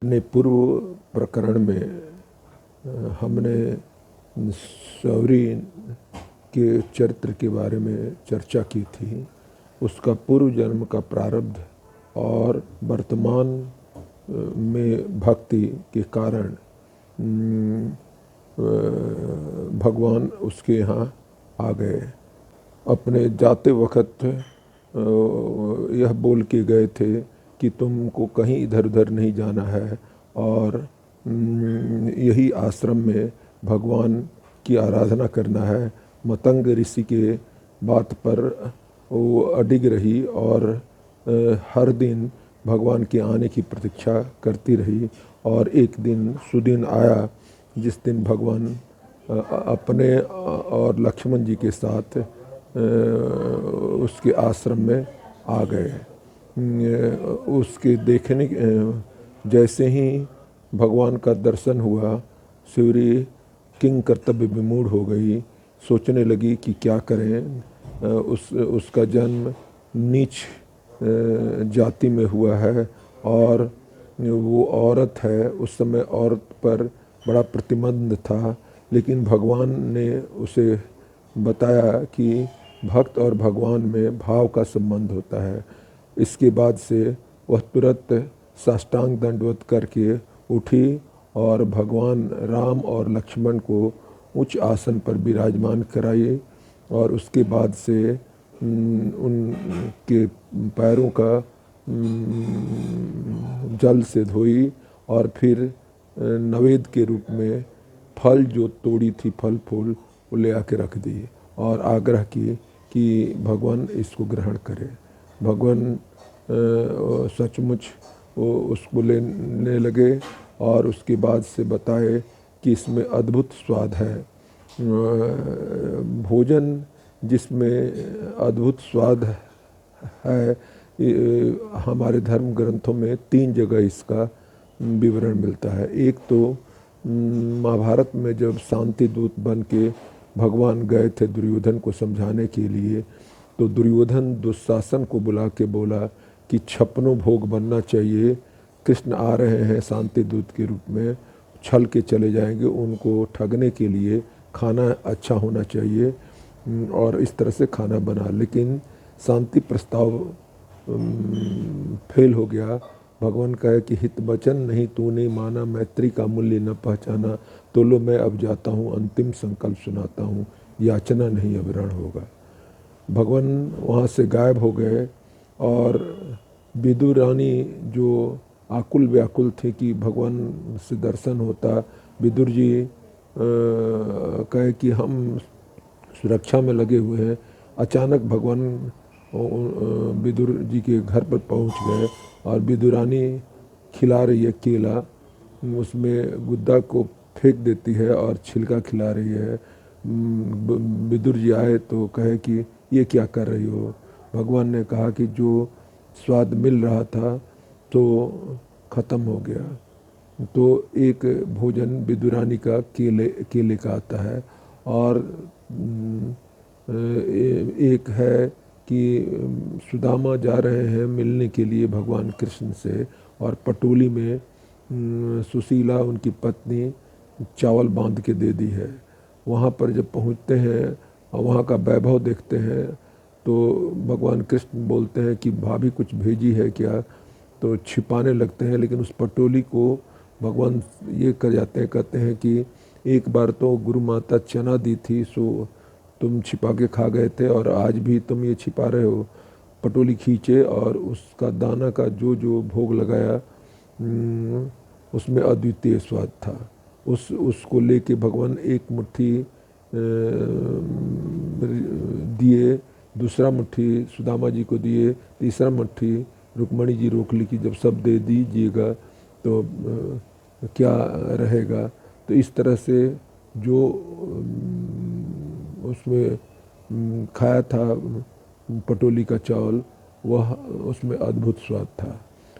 अपने पूर्व प्रकरण में हमने सौरी के चरित्र के बारे में चर्चा की थी। उसका पूर्व जन्म का प्रारब्ध और वर्तमान में भक्ति के कारण भगवान उसके यहाँ आ गए। अपने जाते वक्त यह बोल के गए थे कि तुमको कहीं इधर उधर नहीं जाना है और यही आश्रम में भगवान की आराधना करना है। मतंग ऋषि के बात पर वो अडिग रही और हर दिन भगवान के आने की प्रतीक्षा करती रही। और एक दिन सुदिन आया जिस दिन भगवान अपने और लक्ष्मण जी के साथ उसके आश्रम में आ गए। उसके देखने जैसे ही भगवान का दर्शन हुआ, शिवरी किंग कर्तव्य विमूढ़ हो गई। सोचने लगी कि क्या करें। उसका जन्म नीच जाति में हुआ है और वो औरत है। उस समय औरत पर बड़ा प्रतिबंध था, लेकिन भगवान ने उसे बताया कि भक्त और भगवान में भाव का संबंध होता है। इसके बाद से वह तुरंत साष्टांग दंडवत करके उठी और भगवान राम और लक्ष्मण को उच्च आसन पर विराजमान कराई और उसके बाद से उनके पैरों का जल से धोई और फिर नवेद के रूप में फल जो तोड़ी थी, फल फूल वो ले आके रख दी और आग्रह की कि भगवान इसको ग्रहण करे। भगवान सचमुच वो उसको लेने लगे और उसके बाद से बताए कि इसमें अद्भुत स्वाद है। भोजन जिसमें अद्भुत स्वाद है, हमारे धर्म ग्रंथों में 3 जगह इसका विवरण मिलता है। एक तो महाभारत में जब शांति दूत बन के भगवान गए थे दुर्योधन को समझाने के लिए, तो दुर्योधन दुशासन को बुला के बोला कि 56 भोग बनना चाहिए। कृष्ण आ रहे हैं शांति दूत के रूप में, छल के चले जाएंगे, उनको ठगने के लिए खाना अच्छा होना चाहिए और इस तरह से खाना बना। लेकिन शांति प्रस्ताव फेल हो गया। भगवान कहे कि हित वचन नहीं तूने माना, मैत्री का मूल्य न पहचाना, तो लो मैं अब जाता हूँ, अंतिम संकल्प सुनाता हूँ, याचना नहीं अब रण होगा। भगवान वहाँ से गायब हो गए और विदुर रानी जो आकुल व्याकुल थे कि भगवान से दर्शन होता, विदुर जी कहे कि हम सुरक्षा में लगे हुए हैं। अचानक भगवान विदुर जी के घर पर पहुंच गए और विदुरानी खिला रही है केला, उसमें गुद्दा को फेंक देती है और छिलका खिला रही है। विदुर जी आए तो कहे कि ये क्या कर रही हो। भगवान ने कहा कि जो स्वाद मिल रहा था तो ख़त्म हो गया। तो एक भोजन विदुरानी का केले का आता है और एक है कि सुदामा जा रहे हैं मिलने के लिए भगवान कृष्ण से और पटोली में सुशीला उनकी पत्नी चावल बांध के दे दी है। वहाँ पर जब पहुँचते हैं और वहाँ का वैभव देखते हैं तो भगवान कृष्ण बोलते हैं कि भाभी कुछ भेजी है क्या, तो छिपाने लगते हैं। लेकिन उस पटोली को भगवान ये कर जाते हैं, कहते हैं कि एक बार तो गुरु माता चना दी थी सो तुम छिपा के खा गए थे और आज भी तुम ये छिपा रहे हो। पटोली खींचे और उसका दाना का जो जो भोग लगाया उसमें अद्वितीय स्वाद था। उसको लेके भगवान एक मुट्ठी दिए, दूसरा मुट्ठी सुदामा जी को दिए, तीसरा मुट्ठी रुक्मणी जी रोक ली कि जब सब दे दीजिएगा तो क्या रहेगा। तो इस तरह से जो उसमें खाया था पटोली का चावल, वह उसमें अद्भुत स्वाद था।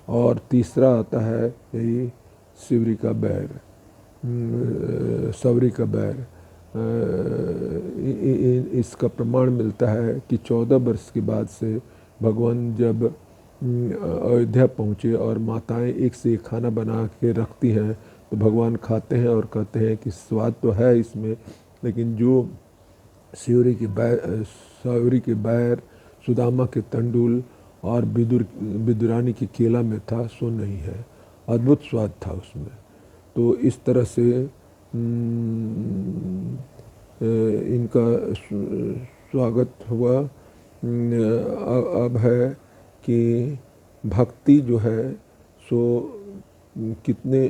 और तीसरा आता है यही शिवरी का बैर, सवरी का बैर। इसका प्रमाण मिलता है कि 14 वर्ष के बाद से भगवान जब अयोध्या पहुँचे और माताएं एक से एक खाना बना के रखती हैं, तो भगवान खाते हैं और कहते हैं कि स्वाद तो है इसमें, लेकिन जो सौरी के बैर, सुदामा के तंडुल और विदुरानी की केला में था सो नहीं है। अद्भुत स्वाद था उसमें। तो इस तरह से इनका स्वागत हुआ। अब है कि भक्ति जो है सो कितने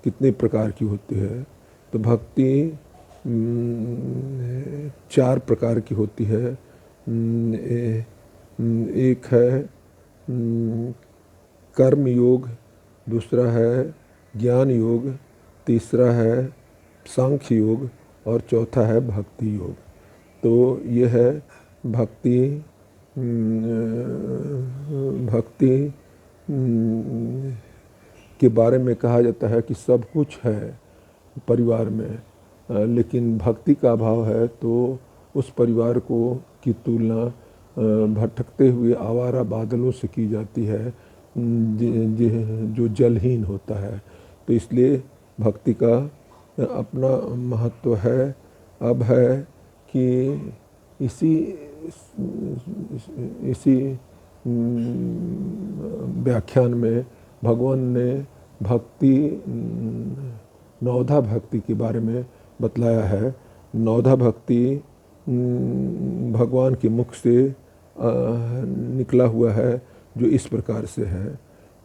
कितने प्रकार की होती है। तो भक्ति 4 प्रकार की होती है। एक है कर्म योग, दूसरा है ज्ञान योग, तीसरा है सांख्य योग और चौथा है भक्ति योग। तो ये है भक्ति भक्ति के बारे में कहा जाता है कि सब कुछ है परिवार में, लेकिन भक्ति का अभाव है तो उस परिवार को की तुलना भटकते हुए आवारा बादलों से की जाती है जो जलहीन होता है। तो इसलिए भक्ति का अपना महत्व है। अब है कि इसी व्याख्यान में भगवान ने भक्ति नवधा भक्ति के बारे में बतलाया है। नवधा भक्ति भगवान के मुख से निकला हुआ है, जो इस प्रकार से है।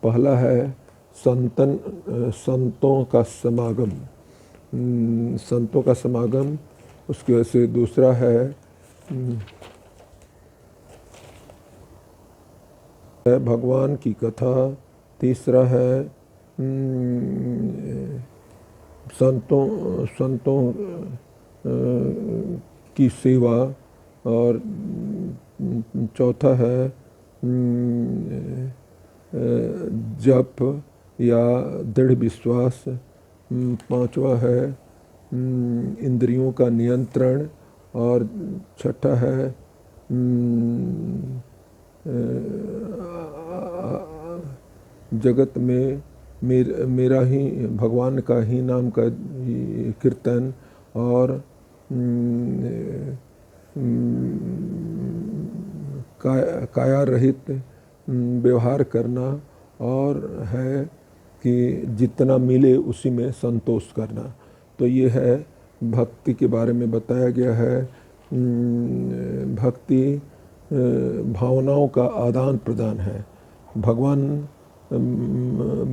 पहला है संतों का समागम, संतों का समागम। उसके वजह से दूसरा है भगवान की कथा। तीसरा है संतों की सेवा। और चौथा है जप या दृढ़ विश्वास। पांचवा है इंद्रियों का नियंत्रण। और छठा है जगत में मेरा ही भगवान का ही नाम का कीर्तन और काया रहित व्यवहार करना। और है कि जितना मिले उसी में संतोष करना। तो ये है भक्ति के बारे में बताया गया है। भक्ति भावनाओं का आदान प्रदान है।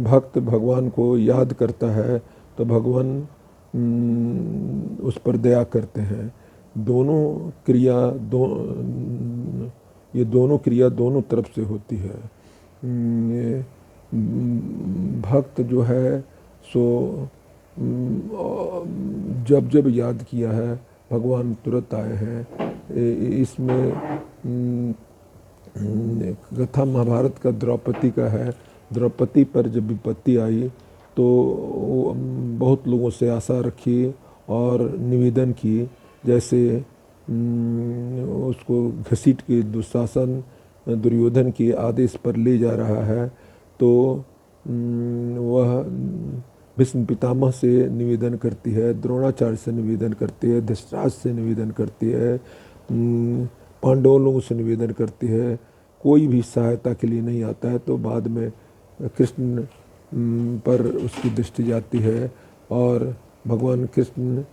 भक्त भगवान को याद करता है तो भगवान उस पर दया करते हैं। ये दोनों क्रिया दोनों तरफ से होती है। भक्त जो है सो जब याद किया है भगवान तुरंत आए हैं। इसमें कथा महाभारत का द्रौपदी का है। द्रौपदी पर जब विपत्ति आई तो बहुत लोगों से आशा रखी और निवेदन की, जैसे उसको घसीट के दुशासन दुर्योधन के आदेश पर ले जा रहा है, तो वह भीष्म पितामह से निवेदन करती है, द्रोणाचार्य से निवेदन करती है, धृतराष्ट्र से निवेदन करती है, पांडवों लोगों से निवेदन करती है। कोई भी सहायता के लिए नहीं आता है। तो बाद में कृष्ण पर उसकी दृष्टि जाती है और भगवान कृष्ण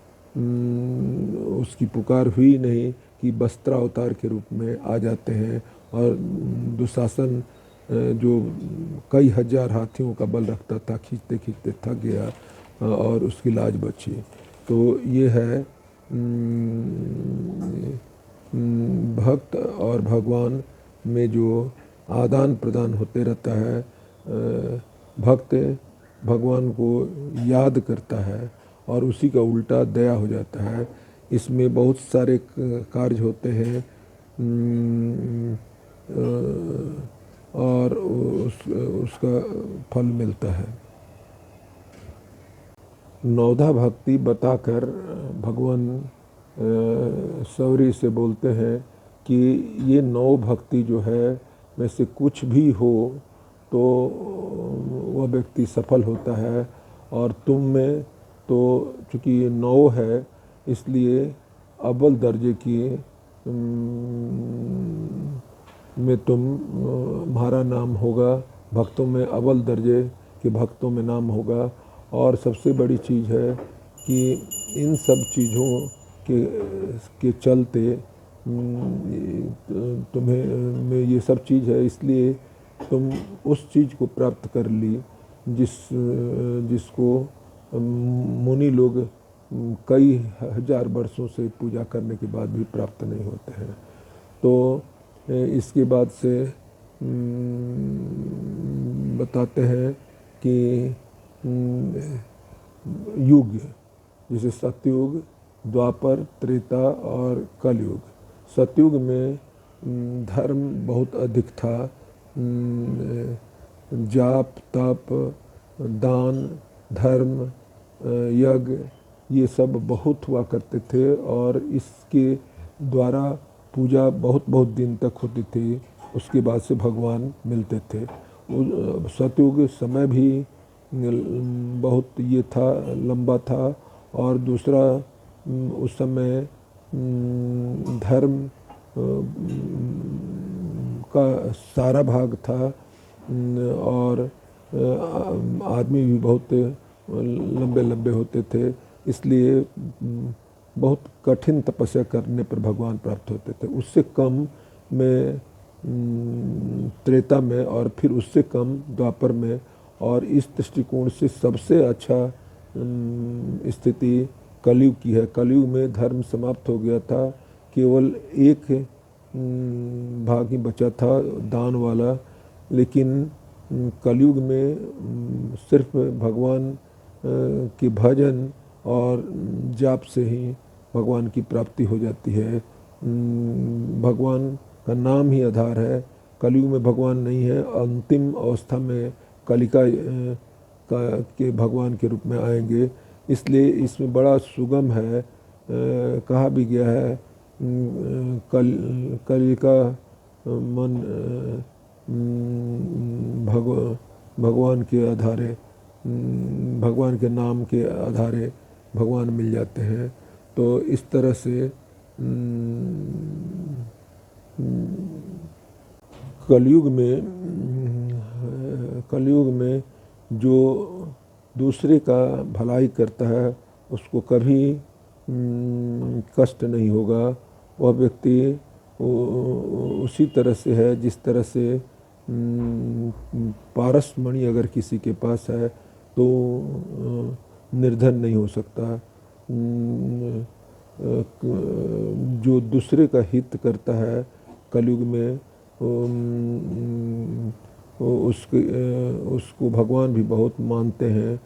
उसकी पुकार हुई नहीं कि वस्त्रावतार के रूप में आ जाते हैं और दुशासन जो कई हजार हाथियों का बल रखता था, खींचते खींचते थक गया और उसकी लाज बची। तो ये है भक्त और भगवान में जो आदान प्रदान होते रहता है। भक्त भगवान को याद करता है और उसी का उल्टा दया हो जाता है। इसमें बहुत सारे कार्य होते हैं और उसका फल मिलता है। नवधा भक्ति बताकर भगवान सौरी से बोलते हैं कि ये नौ भक्ति जो है में से कुछ भी हो तो वह व्यक्ति सफल होता है। और तुम में तो चूँकि ये 9 है, इसलिए अव्वल दर्जे की में तुम्हारा नाम होगा, भक्तों में अव्वल दर्जे के भक्तों में नाम होगा। और सबसे बड़ी चीज़ है कि इन सब चीज़ों के चलते तुम्हें में ये सब चीज़ है, इसलिए तुम उस चीज़ को प्राप्त कर ली जिसको मुनि लोग कई हजार वर्षों से पूजा करने के बाद भी प्राप्त नहीं होते हैं। तो इसके बाद से बताते हैं कि युग, जैसे सतयुग, द्वापर, त्रेता और कलयुग। सतयुग में धर्म बहुत अधिक था, जाप, तप, दान, धर्म, यज्ञ, ये सब बहुत हुआ करते थे और इसके द्वारा पूजा बहुत बहुत दिन तक होती थी। उसके बाद से भगवान मिलते थे। सतयुग समय भी बहुत ये था, लंबा था। और दूसरा उस समय धर्म का सारा भाग था और आदमी भी बहुत लंबे लंबे होते थे, इसलिए बहुत कठिन तपस्या करने पर भगवान प्राप्त होते थे। उससे कम में त्रेता में और फिर उससे कम द्वापर में। और इस दृष्टिकोण से सबसे अच्छा स्थिति कलयुग की है। कलयुग में धर्म समाप्त हो गया था, केवल एक भाग ही बचा था, दान वाला। लेकिन कलयुग में सिर्फ भगवान के भजन और जाप से ही भगवान की प्राप्ति हो जाती है। भगवान का नाम ही आधार है। कलयुग में भगवान नहीं है, अंतिम अवस्था में कलिका के भगवान के रूप में आएंगे। इसलिए इसमें बड़ा सुगम है। कहा भी गया है कलिका मन भगवान के आधारे, भगवान के नाम के आधारे भगवान मिल जाते हैं। तो इस तरह से कलयुग में जो दूसरे का भलाई करता है उसको कभी कष्ट नहीं होगा। वह व्यक्ति उसी तरह से है जिस तरह से पारस मणि अगर किसी के पास है तो निर्धन नहीं हो सकता। जो दूसरे का हित करता है कलयुग में उसको भगवान भी बहुत मानते हैं।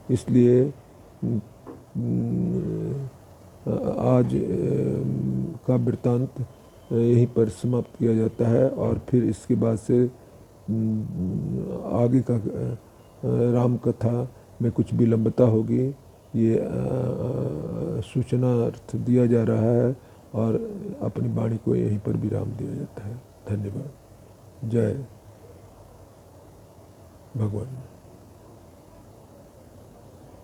इसलिए आज का वृत्तांत यहीं पर समाप्त किया जाता है और फिर इसके बाद से आगे का राम कथा में कुछ विलंबता होगी, ये सूचनार्थ दिया जा रहा है और अपनी वाणी को यहीं पर विराम दिया जाता है। धन्यवाद। जय भगवान।